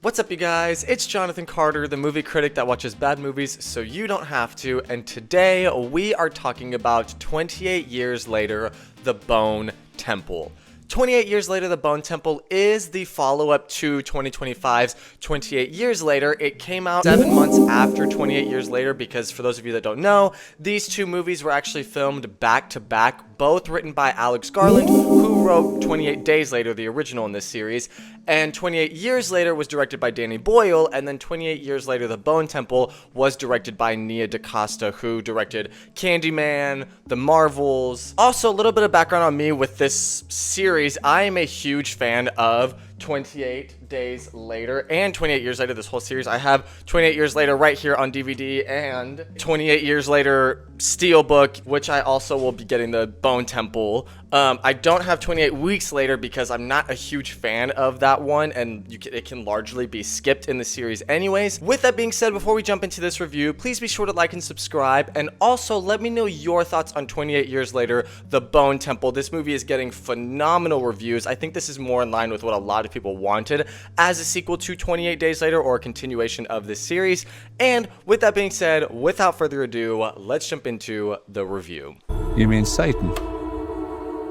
What's up, you guys? It's Jonathan Carter, the movie critic that watches bad movies so you don't have to, and today we are talking about 28 years later, The Bone Temple. 28 years later, The Bone Temple is the follow-up to 2025's 28 Years Later. It came out 7 months after 28 Years Later because, for those of you that don't know, these two movies were actually filmed back-to-back, both written by Alex Garland, who wrote 28 Days Later, the original in this series, and 28 Years Later was directed by Danny Boyle, and then 28 Years Later, The Bone Temple was directed by Nia DaCosta, who directed Candyman, The Marvels. Also, a little bit of background on me with this series. I am a huge fan of 28 Days Later and 28 Years Later, this whole series. I have 28 Years Later right here on DVD and 28 Years Later Steelbook, which I also will be getting the Bone Temple. I don't have 28 Weeks Later because I'm not a huge fan of that one, and it can largely be skipped in the series anyways. With that being said, before we jump into this review, please be sure to like and subscribe, and also let me know your thoughts on 28 Years Later, The Bone Temple. This movie is getting phenomenal reviews. I think this is more in line with what a lot of people wanted as a sequel to 28 Days Later or a continuation of this series. And with that being said, without further ado, let's jump into the review. You mean Satan?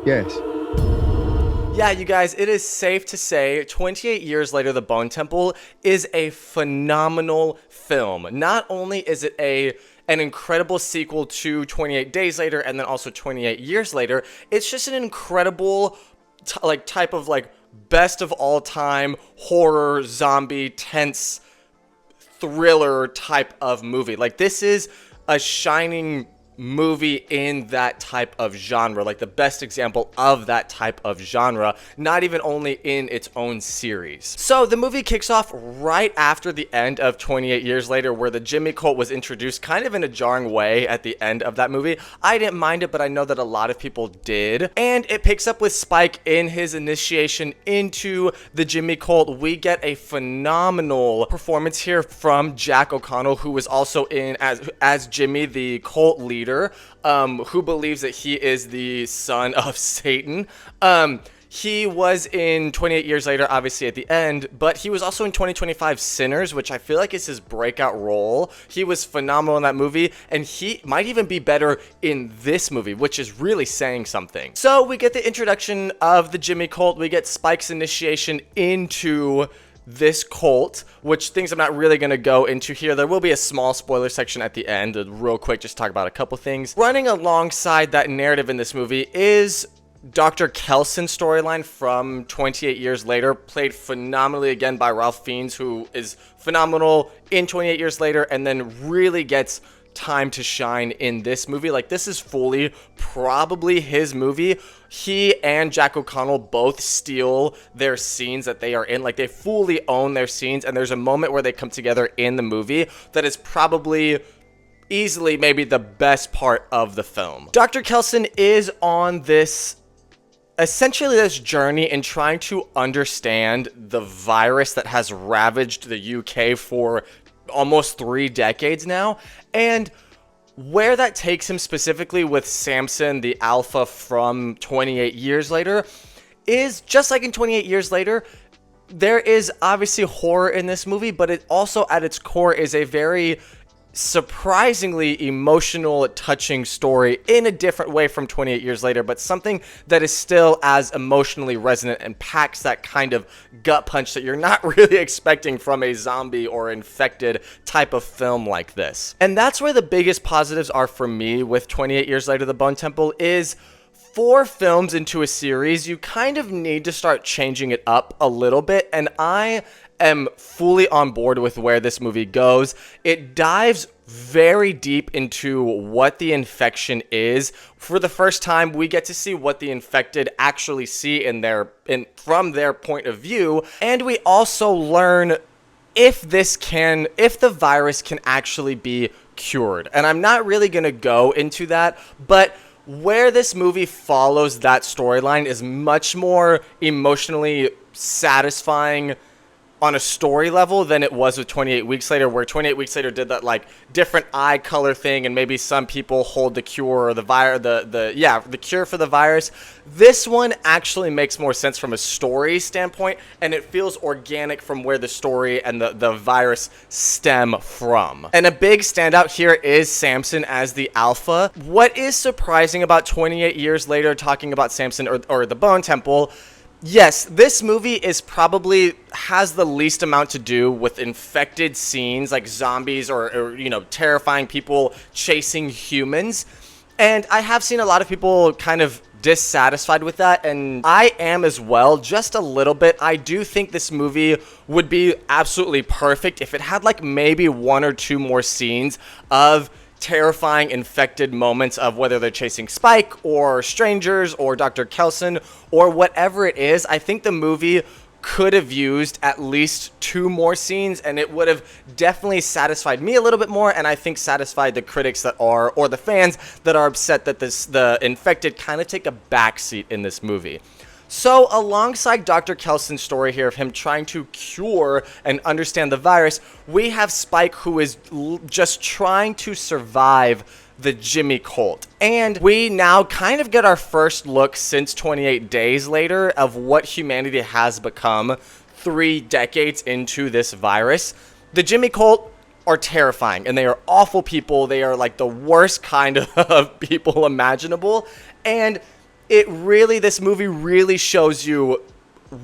Yes. Yeah, you guys, it is safe to say 28 Years Later, The Bone Temple is a phenomenal film. Not only is it an incredible sequel to 28 Days Later and then also 28 Years Later, it's just an incredible type of best of all time horror, zombie, tense, thriller type of movie. This is a shining movie in that type of genre, the best example of that type of genre, not even only in its own series. So the movie kicks off right after the end of 28 Years Later, where the Jimmy cult was introduced kind of in a jarring way at the end of that movie. I didn't mind it, but I know that a lot of people did. And it picks up with Spike in his initiation into the Jimmy cult. We get a phenomenal performance here from Jack O'Connell, who was also in as Jimmy, the cult leader, who believes that he is the son of Satan. He was in 28 Years Later, obviously at the end, but he was also in 2025 Sinners, which I feel like is his breakout role. He was phenomenal in that movie, and he might even be better in this movie, which is really saying something. So we get the introduction of the Jimmy cult. We get Spike's initiation into this cult, which things I'm not really going to go into here. There will be a small spoiler section at the end, real quick, just talk about a couple things. Running alongside that narrative in this movie is Dr. Kelson's storyline from 28 Years Later, played phenomenally again by Ralph Fiennes, who is phenomenal in 28 Years Later and then really gets time to shine in this movie. This is fully probably his movie. He and Jack O'Connell both steal their scenes that they are in. They fully own their scenes, and there's a moment where they come together in the movie that is probably easily maybe the best part of the film. Dr. Kelson is on essentially this journey in trying to understand the virus that has ravaged the UK for almost 3 decades now, and where that takes him specifically with Samson, the alpha from 28 Years Later, is just like in 28 Years Later, there is obviously horror in this movie, but it also at its core is a very surprisingly emotional, touching story in a different way from 28 Years Later, but something that is still as emotionally resonant and packs that kind of gut punch that you're not really expecting from a zombie or infected type of film like this. And that's where the biggest positives are for me with 28 Years Later, The Bone Temple, is 4 films into a series, you kind of need to start changing it up a little bit, and I am fully on board with where this movie goes. It dives very deep into what the infection is. For the first time, we get to see what the infected actually see from their point of view, and we also learn if the virus can actually be cured. And I'm not really going to go into that, but where this movie follows that storyline is much more emotionally satisfying on a story level than it was with 28 Weeks Later, where 28 Weeks Later did that like different eye color thing, and maybe some people hold the cure or the cure for the virus. This one actually makes more sense from a story standpoint, and it feels organic from where the story and the virus stem from. And a big standout here is Samson as the alpha. What is surprising about 28 years later talking about Samson or the Bone Temple? Yes, this movie is probably has the least amount to do with infected scenes like zombies or terrifying people chasing humans. And I have seen a lot of people kind of dissatisfied with that, and I am as well, just a little bit. I do think this movie would be absolutely perfect if it had like maybe one or two more scenes of terrifying infected moments of whether they're chasing Spike or strangers or Dr. Kelson or whatever it is. I think the movie could have used at least two more scenes, and it would have definitely satisfied me a little bit more, and I think satisfied the critics or the fans that are upset that the infected kind of take a backseat in this movie. So alongside Dr. Kelson's story here of him trying to cure and understand the virus, we have Spike, who is just trying to survive the Jimmy Colt. And we now kind of get our first look since 28 Days Later of what humanity has become 3 decades into this virus. The Jimmy Colt are terrifying, and they are awful people. They are like the worst kind of people imaginable. And this movie really shows you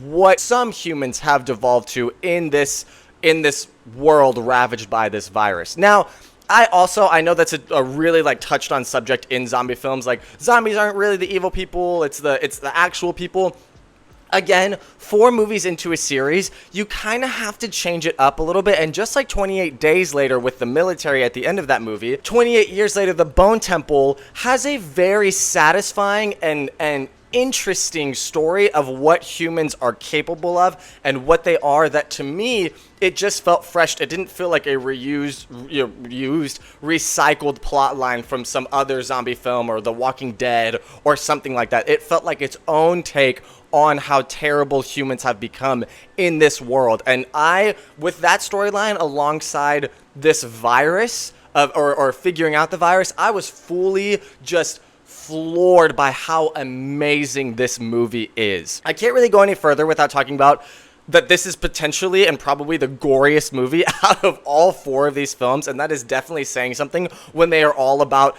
what some humans have devolved to in this world ravaged by this virus. Now, I know that's a really like touched on subject in zombie films. Like, zombies aren't really the evil people, it's the actual people. Again, 4 movies into a series, you kind of have to change it up a little bit. And just like 28 Days Later with the military at the end of that movie, 28 years later, the Bone Temple has a very satisfying and interesting story of what humans are capable of and what they are, that to me, it just felt fresh. It didn't feel like a recycled plot line from some other zombie film or The Walking Dead or something like that. It felt like its own take on how terrible humans have become in this world. And with that storyline alongside this virus or figuring out the virus, I was fully just floored by how amazing this movie is. I can't really go any further without talking about that this is potentially and probably the goriest movie out of all 4 of these films, and that is definitely saying something when they are all about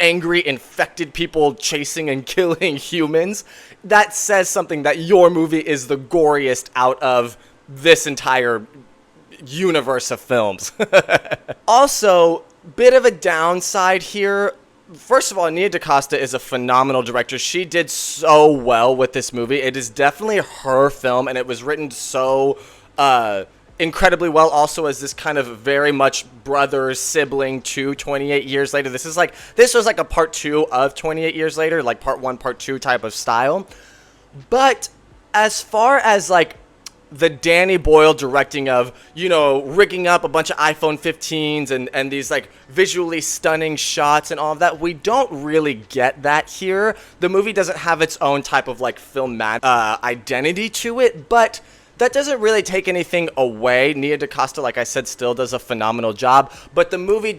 angry, infected people chasing and killing humans. That says something that your movie is the goriest out of this entire universe of films. Also, bit of a downside here. First of all, Nia DaCosta is a phenomenal director. She did so well with this movie. It is definitely her film, and it was written so incredibly well, also as this kind of very much brother sibling to 28 Years Later. This was like a part 2 of 28 Years Later, like part 1, part 2 type of style. But as far as like the Danny Boyle directing of, rigging up a bunch of iPhone 15s and these like visually stunning shots and all of that, we don't really get that here. The movie doesn't have its own type of like film identity to it, but that doesn't really take anything away. Nia DaCosta, like I said, still does a phenomenal job, but the movie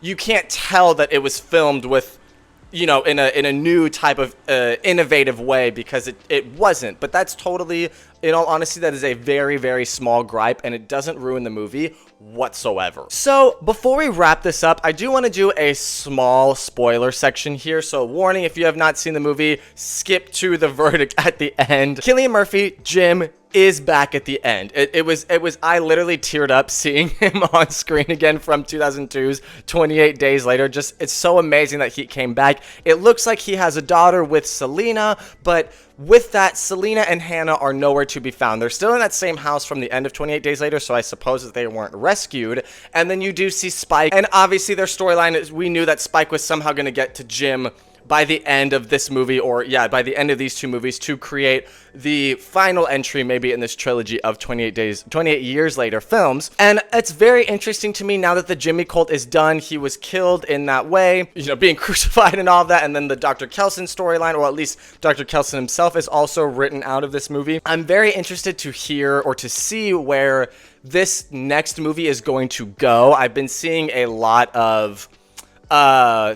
you can't tell that it was filmed with, in a new type of innovative way, because it wasn't. But that's totally, in all honesty, that is a very, very small gripe, and it doesn't ruin the movie whatsoever. So before we wrap this up, I do want to do a small spoiler section here. So warning, if you have not seen the movie, skip to the verdict at the end. Cillian Murphy, Jim, is back at the end. I literally teared up seeing him on screen again from 2002's 28 Days Later. It's so amazing that he came back. It looks like he has a daughter with Selena, but with that, Selena and Hannah are nowhere to be found. They're still in that same house from the end of 28 Days Later, so I suppose that they weren't rescued. And then you do see Spike, and obviously their storyline is, we knew that Spike was somehow going to get to Jim by the end of this movie, or yeah, by the end of these two movies, to create the final entry maybe in this trilogy of 28 years later films. And it's very interesting to me now that the Jimmy cult is done. He was killed in that way, you know, being crucified and all of that, and then the Dr. Kelson storyline, or at least Dr. Kelson himself, is also written out of this movie. I'm very interested to hear or to see where this next movie is going to go. I've been seeing a lot of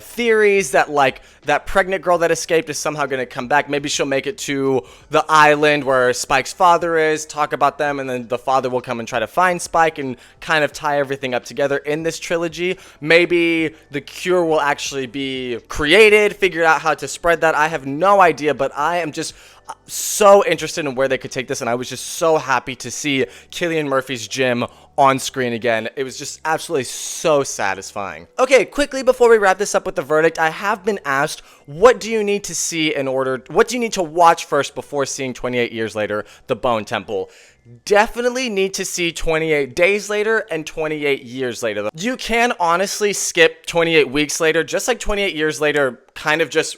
theories that like that pregnant girl that escaped is somehow going to come back. Maybe she'll make it to the island where Spike's father is, talk about them, and then the father will come and try to find Spike and kind of tie everything up together in this trilogy. Maybe the cure will actually be created, figured out how to spread that. I have no idea, but I am just so interested in where they could take this, and I was just so happy to see Cillian Murphy's Jim on screen again. It was just absolutely so satisfying. Okay, quickly before we wrap this up with the verdict, I have been asked, what do you need to see what do you need to watch first before seeing 28 Years Later, The Bone Temple? Definitely need to see 28 Days Later and 28 Years Later. You can honestly skip 28 Weeks Later, just like 28 Years Later kind of just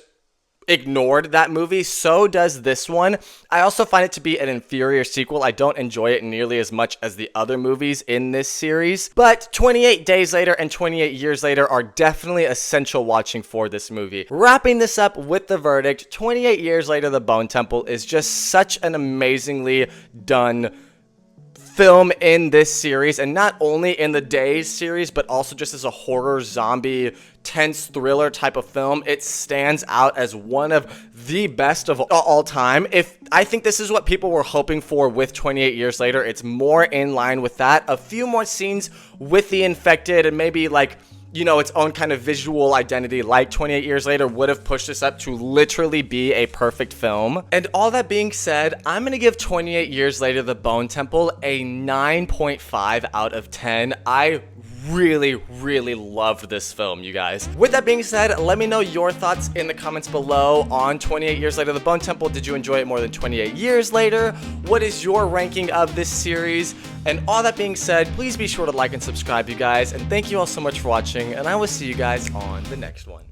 ignored that movie. So does this one. I also find it to be an inferior sequel. I don't enjoy it nearly as much as the other movies in this series, but 28 Days Later and 28 Years Later are definitely essential watching for this movie. Wrapping this up with the verdict, 28 Years Later, The Bone Temple is just such an amazingly done film in this series, and not only in the Days series, but also just as a horror, zombie, tense thriller type of film. It stands out as one of the best of all time. I think this is what people were hoping for with 28 Years Later. It's more in line with that. A few more scenes with the infected and maybe like, you know, its own kind of visual identity like 28 Years Later would have pushed this up to literally be a perfect film. And all that being said, I'm going to give 28 Years Later, The Bone Temple a 9.5 out of 10. I really loved this film, you guys. With that being said, let me know your thoughts in the comments below on 28 Years Later, The Bone Temple. Did you enjoy it more than 28 Years Later? What is your ranking of this series? And all that being said, please be sure to like and subscribe, you guys. And thank you all so much for watching, and I will see you guys on the next one.